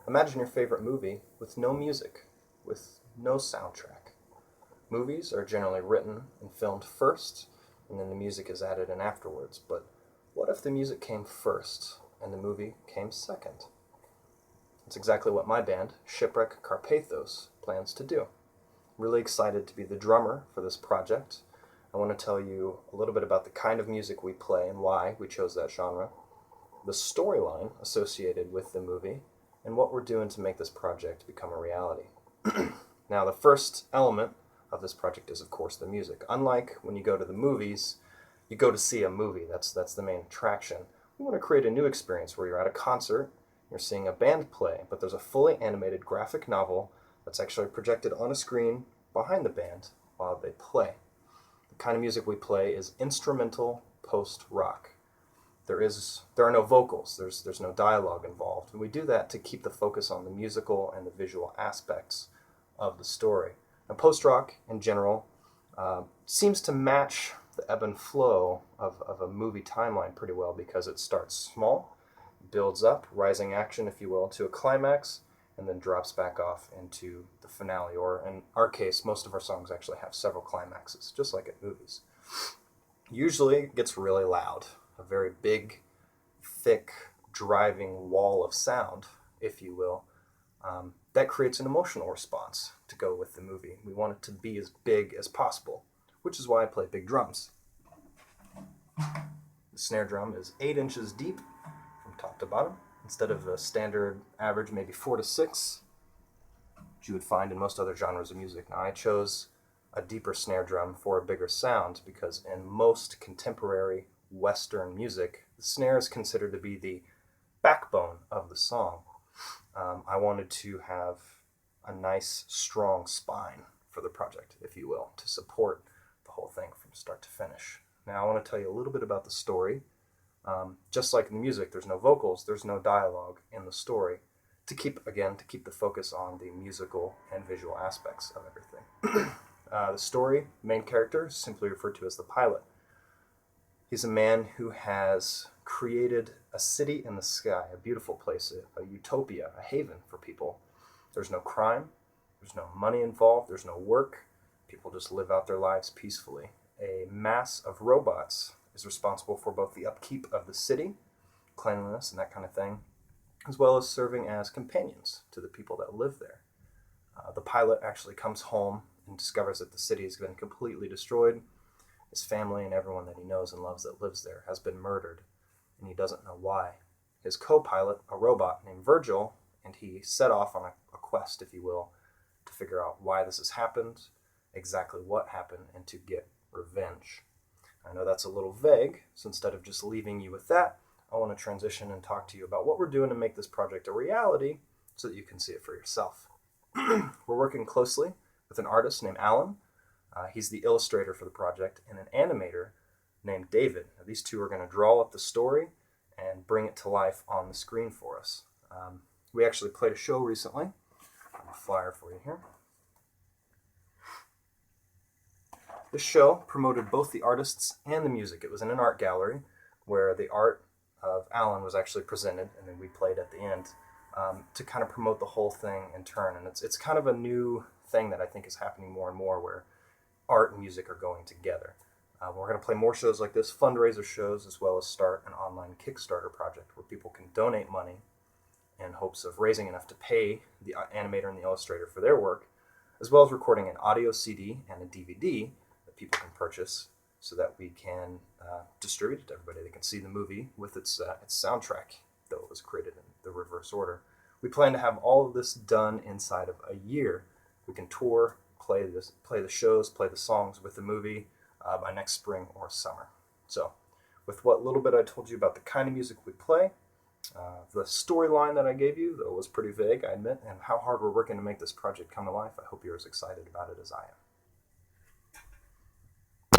Imagine your favorite movie with no music, with no soundtrack. Movies are generally written and filmed first, and then the music is added in afterwards. But what if the music came first and the movie came second? That's exactly what my band, Shipwreck Carpathos, plans to do. Really excited to be the drummer for this project. I want to tell you a little bit about the kind of music we play and why we chose that genre, the storyline associated with the movie, and what we're doing to make this project become a reality. Now, the first element of this project is, of course, the music. Unlike when you go to the movies, you go to see a movie. That's the main attraction. We want to create a new experience where you're at a concert, you're seeing a band play, but there's a fully animated graphic novel that's actually projected on a screen behind the band while they play. The kind of music we play is instrumental post-rock. There are no vocals, there's no dialogue involved, and we do that to keep the focus on the musical and the visual aspects of the story. Now, post-rock in general seems to match the ebb and flow of a movie timeline pretty well because it starts small, builds up, rising action, if you will, to a climax, and then drops back off into the finale, or in our case, most of our songs actually have several climaxes, just like at movies. Usually it gets really loud, a very big, thick, driving wall of sound, if you will, that creates an emotional response to go with the movie. We want it to be as big as possible, which is why I play big drums. The snare drum is 8 inches deep from top to bottom, instead of the standard average, maybe 4 to 6, which you would find in most other genres of music. Now, I chose a deeper snare drum for a bigger sound because in most contemporary Western music, the snare is considered to be the backbone of the song. I wanted to have a nice, strong spine for the project, if you will, to support the whole thing from start to finish. Now, I want to tell you a little bit about the story. Just like in the music, there's no vocals, there's no dialogue in the story to keep the focus on the musical and visual aspects of everything. The story, main character, is simply referred to as the pilot. He's a man who has created a city in the sky, a beautiful place, a utopia, a haven for people. There's no crime, there's no money involved, there's no work. People just live out their lives peacefully. A mass of robots is responsible for both the upkeep of the city, cleanliness and that kind of thing, as well as serving as companions to the people that live there. The pilot actually comes home and discovers that the city has been completely destroyed. His family and everyone that he knows and loves that lives there has been murdered, and he doesn't know why. His co-pilot, a robot named Virgil, and he set off on a quest, if you will, to figure out why this has happened, exactly what happened, and to get revenge. I know that's a little vague, so instead of just leaving you with that, I want to transition and talk to you about what we're doing to make this project a reality so that you can see it for yourself. We're working closely with an artist named Alan. He's the illustrator for the project, and an animator named David. Now, these two are going to draw up the story and bring it to life on the screen for us. We actually played a show recently. I have a flyer for you here. This show promoted both the artists and the music. It was in an art gallery where the art of Alan was actually presented, and then we played at the end to kind of promote the whole thing in turn. And it's kind of a new thing that I think is happening more and more, where art and music are going together. We're going to play more shows like this, fundraiser shows, as well as start an online Kickstarter project where people can donate money in hopes of raising enough to pay the animator and the illustrator for their work, as well as recording an audio CD and a DVD that people can purchase so that we can distribute it to everybody. They can see the movie with its soundtrack, though it was created in the reverse order. We plan to have all of this done inside of a year. We can tour, play the shows, play the songs with the movie by next spring or summer. So, with what little bit I told you about the kind of music we play, the storyline that I gave you, though was pretty vague, I admit, and how hard we're working to make this project come to life, I hope you're as excited about it as I am.